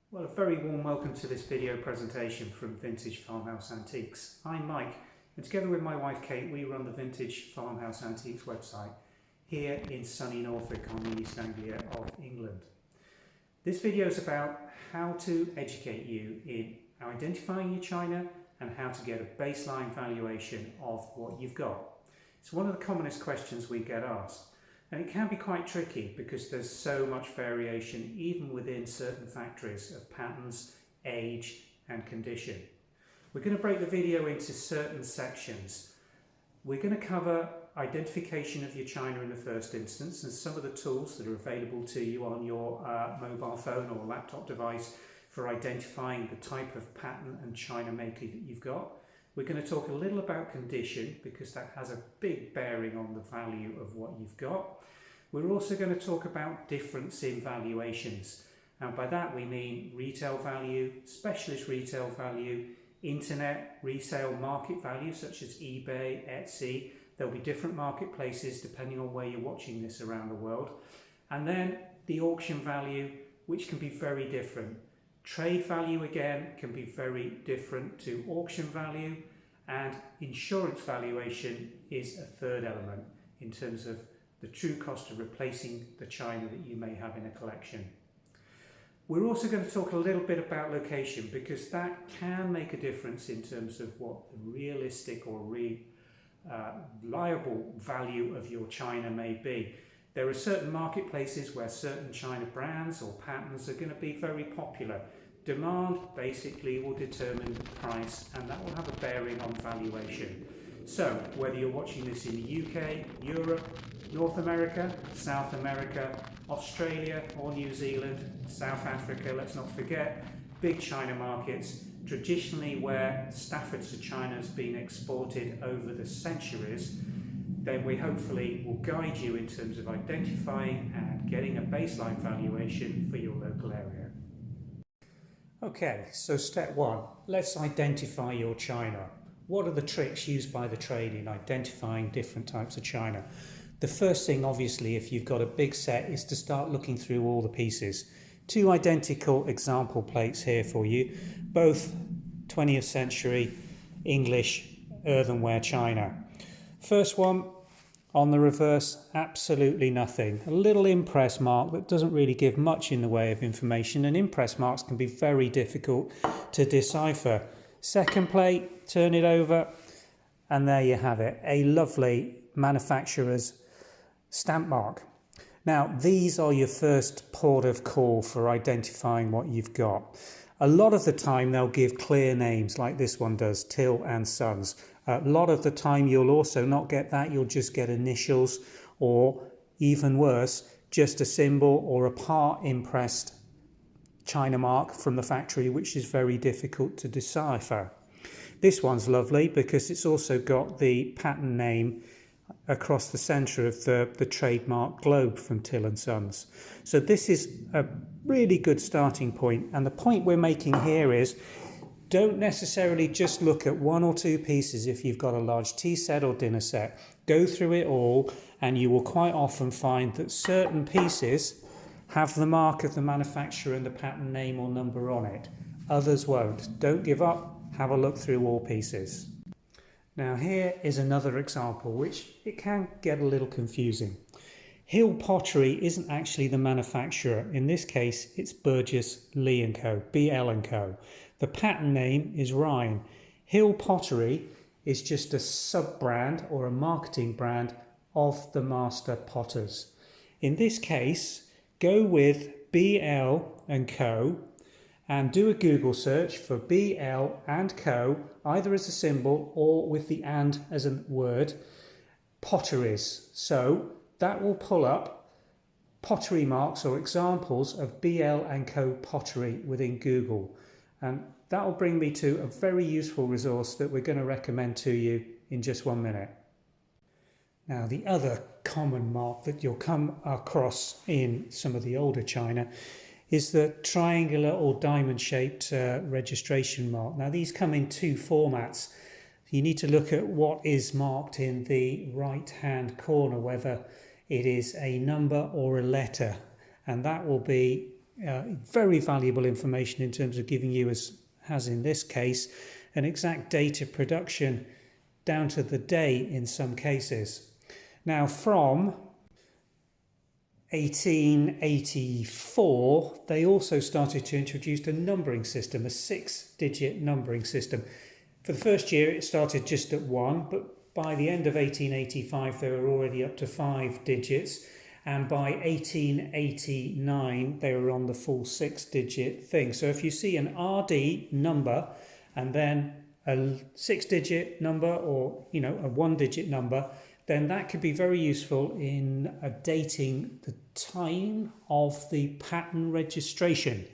Well, a very warm welcome to this video presentation from Vintage Farmhouse Antiques. I'm Mike, and together with my wife Kate, we run the Vintage Farmhouse Antiques website here in sunny Norfolk on the East Anglia of England. This video is about how to educate you in identifying your china and how to get a baseline valuation of what you've got. It's one of the commonest questions we get asked. And it can be quite tricky because there's so much variation even within certain factories of patterns, age and condition. We're going to break the video into certain sections. We're going to cover identification of your china in the first instance and some of the tools that are available to you on your mobile phone or laptop device for identifying the type of pattern and china maker that you've got. We're going to talk a little about condition because that has a big bearing on the value of what you've got. We're also going to talk about difference in valuations, and by that we mean retail value, specialist retail value, internet resale market value such as eBay, Etsy. There'll be different marketplaces depending on where you're watching this around the world. And then the auction value, which can be very different. Trade value again can be very different to auction value, and insurance valuation is a third element in terms of the true cost of replacing the china that you may have in a collection. We're also going to talk a little bit about location because that can make a difference in terms of what the realistic or reliable value of your china may be. There are certain marketplaces where certain china brands or patterns are going to be very popular. Demand basically will determine the price, and that will have a bearing on valuation. So whether you're watching this in the UK, Europe, North America, South America, Australia or New Zealand, South Africa, let's not forget, big china markets, traditionally where Staffordshire china has been exported over the centuries, then we hopefully will guide you in terms of identifying and getting a baseline valuation for your local area. Okay, so step one, let's identify your china. What are the tricks used by the trade in identifying different types of china? The first thing, obviously, if you've got a big set, is to start looking through all the pieces. Two identical example plates here for you, both 20th century English earthenware china. First one, on the reverse, absolutely nothing. A little impress mark that doesn't really give much in the way of information, and impress marks can be very difficult to decipher. Second plate, turn it over, and there you have it, a lovely manufacturer's stamp mark. Now, these are your first port of call for identifying what you've got. A lot of the time they'll give clear names like this one does, Till and Sons. A lot of the time you'll also not get that, you'll just get initials or even worse, just a symbol or a part impressed china mark from the factory, which is very difficult to decipher. This one's lovely because it's also got the pattern name across the centre of the trademark globe from Till and Sons. So this is a really good starting point, and the point we're making here is don't necessarily just look at one or two pieces if you've got a large tea set or dinner set. Go through it all and you will quite often find that certain pieces have the mark of the manufacturer and the pattern name or number on it. Others won't. Don't give up, have a look through all pieces. Now here is another example which it can get a little confusing. Hill Pottery isn't actually the manufacturer. In this case it's Burgess Lee & Co, BL & Co. The pattern name is Rhine. Hill Pottery is just a sub-brand or a marketing brand of the master potters. In this case, go with BL & Co and do a Google search for BL & Co, either as a symbol or with the and as a word, potteries. So that will pull up pottery marks or examples of BL & Co pottery within Google. And that will bring me to a very useful resource that we're going to recommend to you in just 1 minute. Now, the other common mark that you'll come across in some of the older china is the triangular or diamond-shaped registration mark. Now, these come in two formats. You need to look at what is marked in the right-hand corner, whether it is a number or a letter, and that will be very valuable information in terms of giving you, as in this case, an exact date of production down to the day in some cases. Now, from 1884, they also started to introduce a numbering system, a 6-digit numbering system. For the first year, it started just at 1, but by the end of 1885, they were already up to 5 digits. And by 1889, they were on the full 6-digit thing. So if you see an RD number and then a 6-digit number, or a 1-digit number, then that could be very useful in dating the time of the patent registration.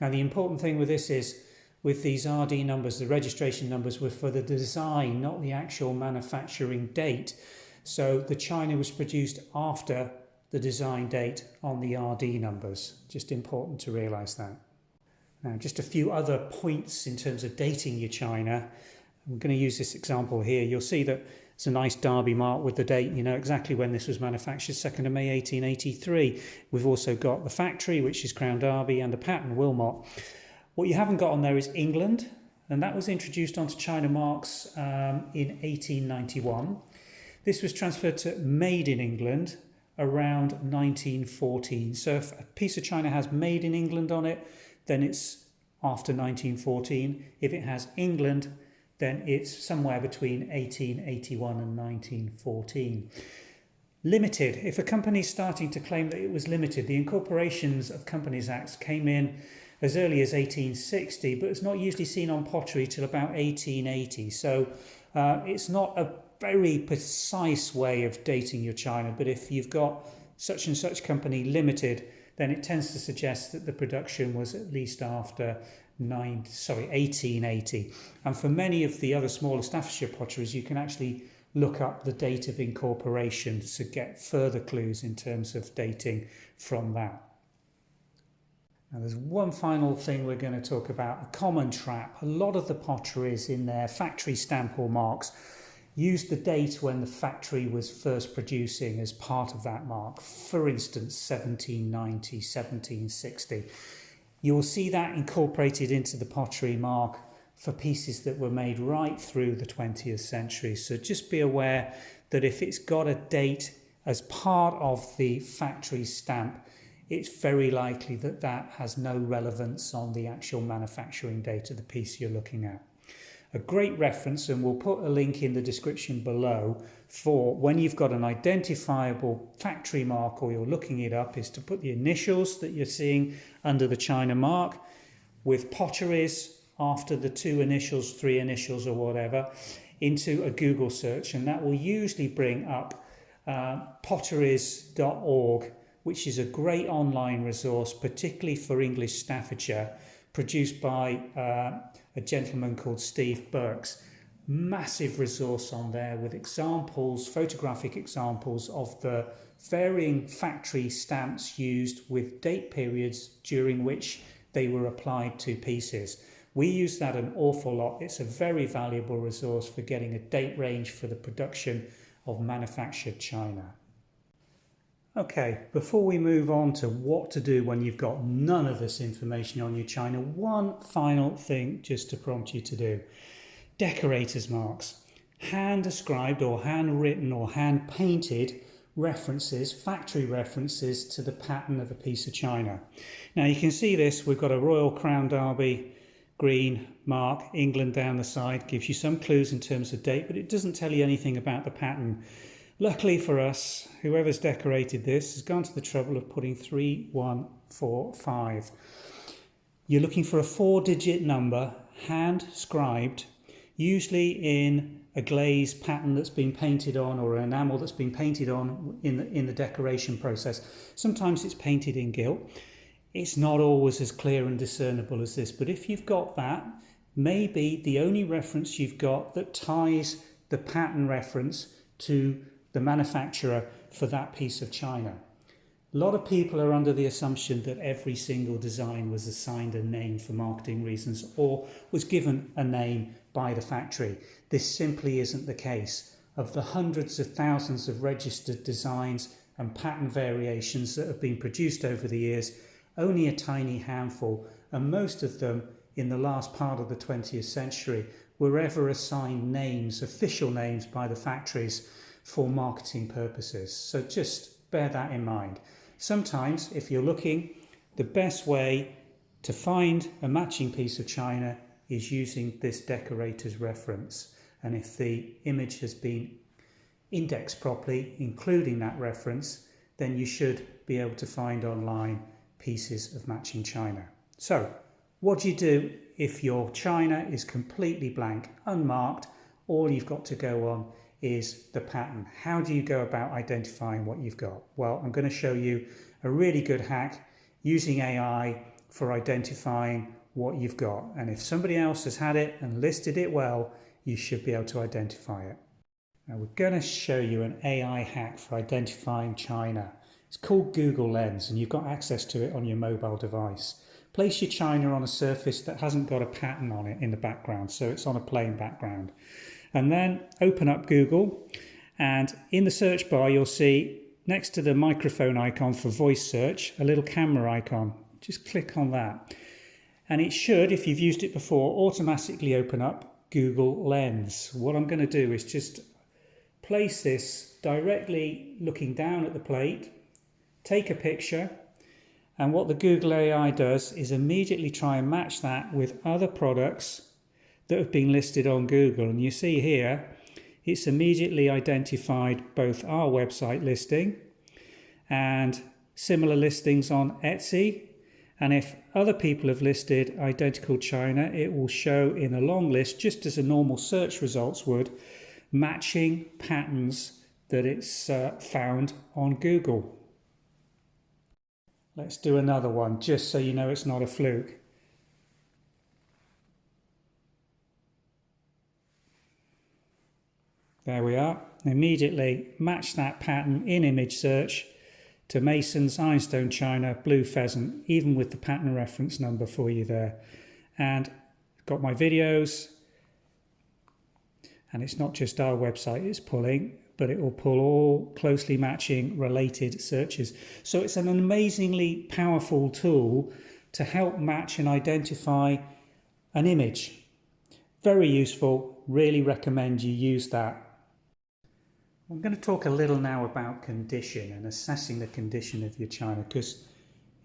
Now, the important thing with this is, with these RD numbers, the registration numbers were for the design, not the actual manufacturing date. So the china was produced after the design date on the RD numbers. Just important to realise that. Now, just a few other points in terms of dating your china. I'm going to use this example here. You'll see that it's a nice Derby mark with the date. You know exactly when this was manufactured, 2nd of May 1883. We've also got the factory, which is Crown Derby, and the patent, Wilmot. What you haven't got on there is England, and that was introduced onto china marks in 1891. This was transferred to Made in England around 1914. So if a piece of china has Made in England on it, then it's after 1914. If it has England, then it's somewhere between 1881 and 1914. Limited. If a company is starting to claim that it was limited, the Incorporations of Companies Acts came in as early as 1860, but it's not usually seen on pottery till about 1880. So it's not a very precise way of dating your china, but if you've got such and such company limited, then it tends to suggest that the production was at least after 1880. And for many of the other smaller Staffordshire potteries, you can actually look up the date of incorporation to get further clues in terms of dating from that. Now, there's one final thing we're going to talk about, a common trap. A lot of the potteries in their factory stamp or marks use the date when the factory was first producing as part of that mark. For instance, 1790, 1760. You will see that incorporated into the pottery mark for pieces that were made right through the 20th century. So just be aware that if it's got a date as part of the factory stamp, it's very likely that that has no relevance on the actual manufacturing date of the piece you're looking at. A great reference, and we'll put a link in the description below, for when you've got an identifiable factory mark or you're looking it up, is to put the initials that you're seeing under the china mark with potteries after the 2 initials, 3 initials or whatever into a Google search, and that will usually bring up potteries.org, which is a great online resource, particularly for English Staffordshire, produced by a gentleman called Steve Burks. Massive resource on there with examples, photographic examples of the varying factory stamps used with date periods during which they were applied to pieces. We use that an awful lot. It's a very valuable resource for getting a date range for the production of manufactured china. Okay, before we move on to what to do when you've got none of this information on your china, one final thing just to prompt you to do. Decorators marks. Hand-ascribed or handwritten or hand-painted references, factory references to the pattern of a piece of china. Now you can see this, we've got a Royal Crown Derby green mark, England down the side, gives you some clues in terms of date, but it doesn't tell you anything about the pattern. Luckily for us, whoever's decorated this has gone to the trouble of putting 3145. You're looking for a 4-digit number, hand-scribed, usually in a glaze pattern that's been painted on or an enamel that's been painted on in the decoration process. Sometimes it's painted in gilt. It's not always as clear and discernible as this, but if you've got that, maybe the only reference you've got that ties the pattern reference to the manufacturer for that piece of china. A lot of people are under the assumption that every single design was assigned a name for marketing reasons or was given a name by the factory. This simply isn't the case. Of the hundreds of thousands of registered designs and pattern variations that have been produced over the years, only a tiny handful, and most of them in the last part of the 20th century were ever assigned names, official names by the factories for marketing purposes. So just bear that in mind. Sometimes, if you're looking, the best way to find a matching piece of china is using this decorator's reference. And if the image has been indexed properly, including that reference, then you should be able to find online pieces of matching china. So, what do you do if your china is completely blank, unmarked? All you've got to go on is the pattern. How do you go about identifying what you've got? Well, I'm going to show you a really good hack using AI for identifying what you've got. And if somebody else has had it and listed it well, you should be able to identify it. Now we're going to show you an AI hack for identifying china. It's called Google Lens, and you've got access to it on your mobile device. Place your china on a surface that hasn't got a pattern on it in the background, so it's on a plain background. And then open up Google, and in the search bar you'll see next to the microphone icon for voice search a little camera icon. Just click on that, and it should, if you've used it before, automatically open up Google Lens. What I'm going to do is just place this directly looking down at the plate, take a picture, and what the Google AI does is immediately try and match that with other products that have been listed on Google. And you see here, it's immediately identified both our website listing and similar listings on Etsy. And if other people have listed identical china, it will show in a long list, just as a normal search results would, matching patterns that it's found on Google. Let's do another one, just so you know it's not a fluke. There we are. Immediately match that pattern in image search to Mason's Ironstone China Blue Pheasant, even with the pattern reference number for you there. And got my videos, and it's not just our website it's pulling, but it will pull all closely matching related searches. So it's an amazingly powerful tool to help match and identify an image. Very useful, really recommend you use that. I'm going to talk a little now about condition and assessing the condition of your china, because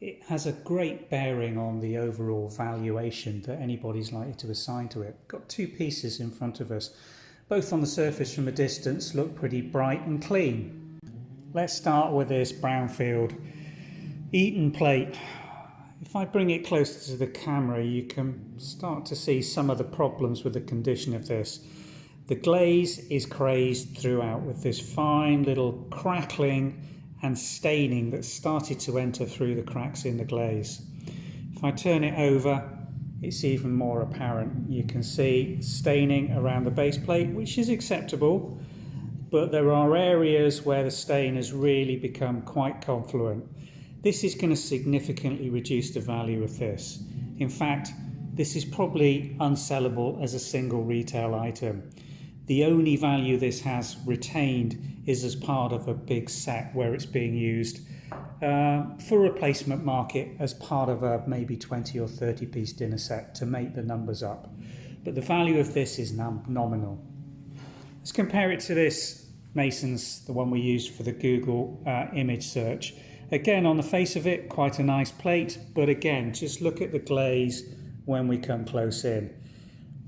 it has a great bearing on the overall valuation that anybody's likely to assign to it. Got two pieces in front of us. Both on the surface from a distance look pretty bright and clean. Let's start with this brownfield Eton plate. If I bring it closer to the camera, you can start to see some of the problems with the condition of this. The glaze is crazed throughout with this fine little crackling and staining that started to enter through the cracks in the glaze. If I turn it over, it's even more apparent. You can see staining around the base plate, which is acceptable, but there are areas where the stain has really become quite confluent. This is going to significantly reduce the value of this. In fact, this is probably unsellable as a single retail item. The only value this has retained is as part of a big set where it's being used for replacement market as part of a maybe 20 or 30 piece dinner set to make the numbers up. But the value of this is nominal. Let's compare it to this Mason's, the one we used for the Google image search. Again, on the face of it, quite a nice plate, but again, just look at the glaze when we come close in.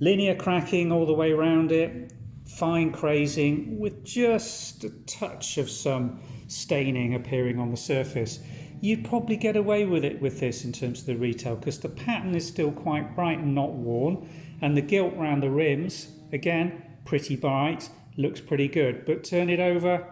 Linear cracking all the way around it, fine crazing with just a touch of some staining appearing on the surface. You'd probably get away with it with this in terms of the retail, because the pattern is still quite bright and not worn, and the gilt around the rims, again, pretty bright, looks pretty good. But turn it over,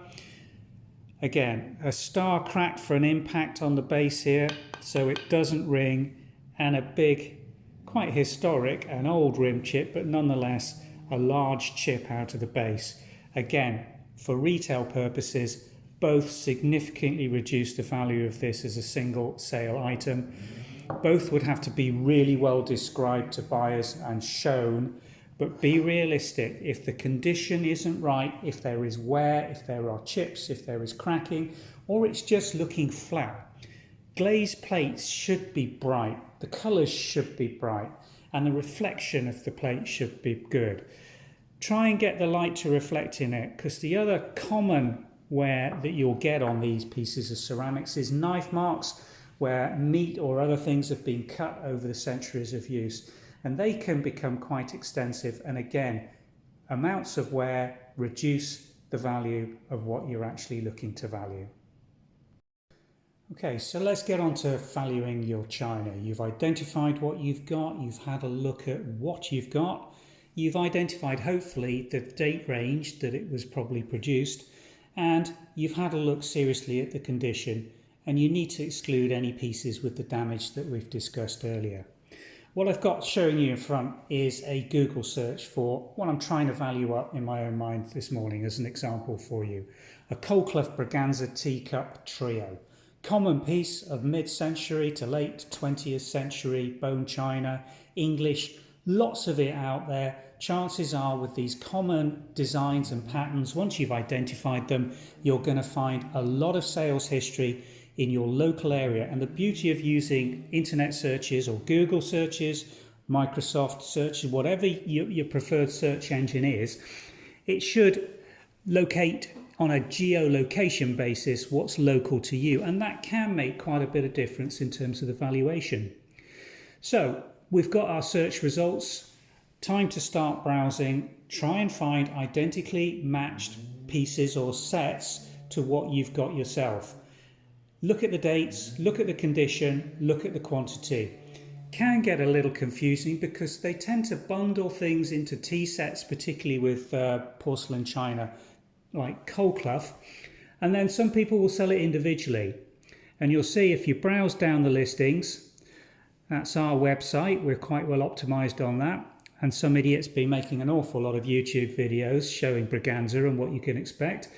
again, a star cracked for an impact on the base here so it doesn't ring, and a big, quite historic and old rim chip, but nonetheless a large chip out of the base. Again, for retail purposes, both significantly reduce the value of this as a single sale item. Both would have to be really well described to buyers and shown, but be realistic. If the condition isn't right, if there is wear, if there are chips, if there is cracking, or it's just looking flat, Glazed plates should be bright, the colours should be bright, and the reflection of the plate should be good. Try and get the light to reflect in it, because the other common wear that you'll get on these pieces of ceramics is knife marks where meat or other things have been cut over the centuries of use, and they can become quite extensive, and again, amounts of wear reduce the value of what you're actually looking to value. Okay, so let's get on to valuing your china. You've identified what you've got, you've had a look at what you've got, you've identified hopefully the date range that it was probably produced, and you've had a look seriously at the condition, and you need to exclude any pieces with the damage that we've discussed earlier. What I've got showing you in front is a Google search for what I'm trying to value up in my own mind this morning as an example for you. A Coldclough Braganza teacup trio. Common piece of mid-century to late 20th century bone china, English, lots of it out there. Chances are with these common designs and patterns, once you've identified them, you're going to find a lot of sales history in your local area. And the beauty of using internet searches or Google searches, Microsoft searches, whatever your preferred search engine is, it should locate on a geolocation basis what's local to you, and that can make quite a bit of difference in terms of the valuation. So we've got our search results. Time to start browsing. Try and find identically matched pieces or sets to what you've got yourself. Look at the dates, look at the condition, look at the quantity. Can get a little confusing because they tend to bundle things into tea sets, particularly with porcelain china like Coldclough, and then some people will sell it individually. And you'll see if you browse down the listings, that's our website, we're quite well optimized on that, and some idiot's been making an awful lot of YouTube videos showing Braganza and what you can expect.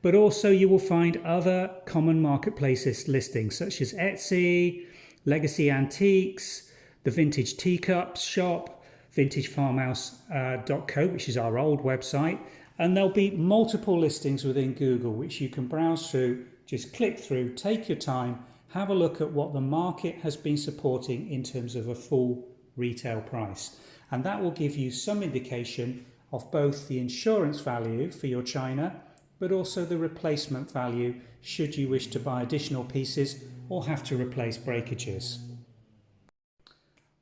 But also you will find other common marketplaces listings such as Etsy, Legacy Antiques, the Vintage Teacups shop, vintagefarmhouse.co, which is our old website, and there'll be multiple listings within Google which you can browse through. Just click through, take your time, have a look at what the market has been supporting in terms of a full retail price, and that will give you some indication of both the insurance value for your china but also the replacement value should you wish to buy additional pieces or have to replace breakages.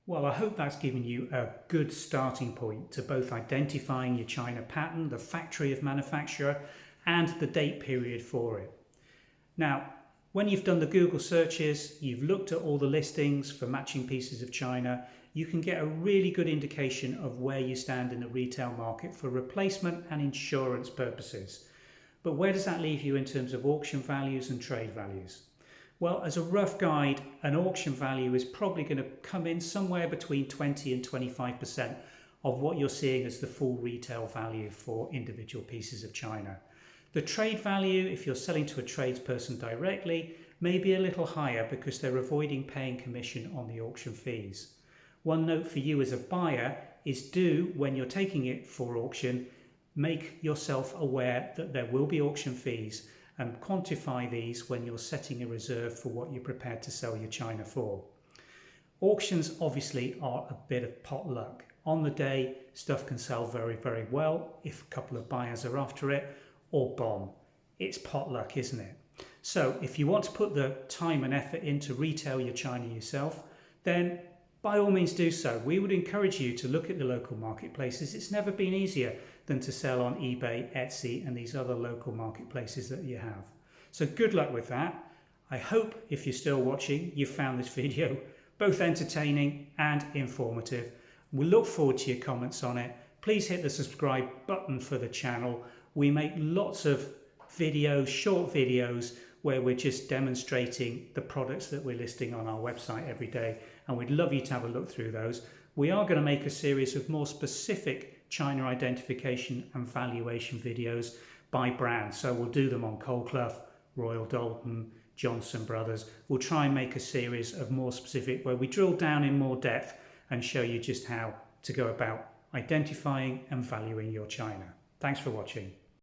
Well, I hope that's given you a good starting point to both identifying your china pattern, the factory of manufacturer, and the date period for it. Now, when you've done the Google searches, you've looked at all the listings for matching pieces of china, you can get a really good indication of where you stand in the retail market for replacement and insurance purposes. But where does that leave you in terms of auction values and trade values? Well, as a rough guide, an auction value is probably going to come in somewhere between 20 and 25% of what you're seeing as the full retail value for individual pieces of china. The trade value, if you're selling to a tradesperson directly, may be a little higher because they're avoiding paying commission on the auction fees. One note for you as a buyer is when you're taking it for auction, make yourself aware that there will be auction fees and quantify these when you're setting a reserve for what you're prepared to sell your china for. Auctions obviously are a bit of pot luck. On the day, stuff can sell very, very well if a couple of buyers are after it, or bomb. It's pot luck, isn't it? So if you want to put the time and effort in to retail your china yourself, then by all means do so. We would encourage you to look at the local marketplaces. It's never been easier than to sell on eBay, Etsy, and these other local marketplaces that you have. So good luck with that. I hope if you're still watching, you found this video both entertaining and informative. We look forward to your comments on it. Please hit the subscribe button for the channel. We make lots of videos, short videos, where we're just demonstrating the products that we're listing on our website every day, and we'd love you to have a look through those. We are going to make a series of more specific china identification and valuation videos by brand, so we'll do them on Coldclough, Royal Doulton, Johnson Brothers. We'll try and make a series of more specific where we drill down in more depth and show you just how to go about identifying and valuing your china. Thanks for watching.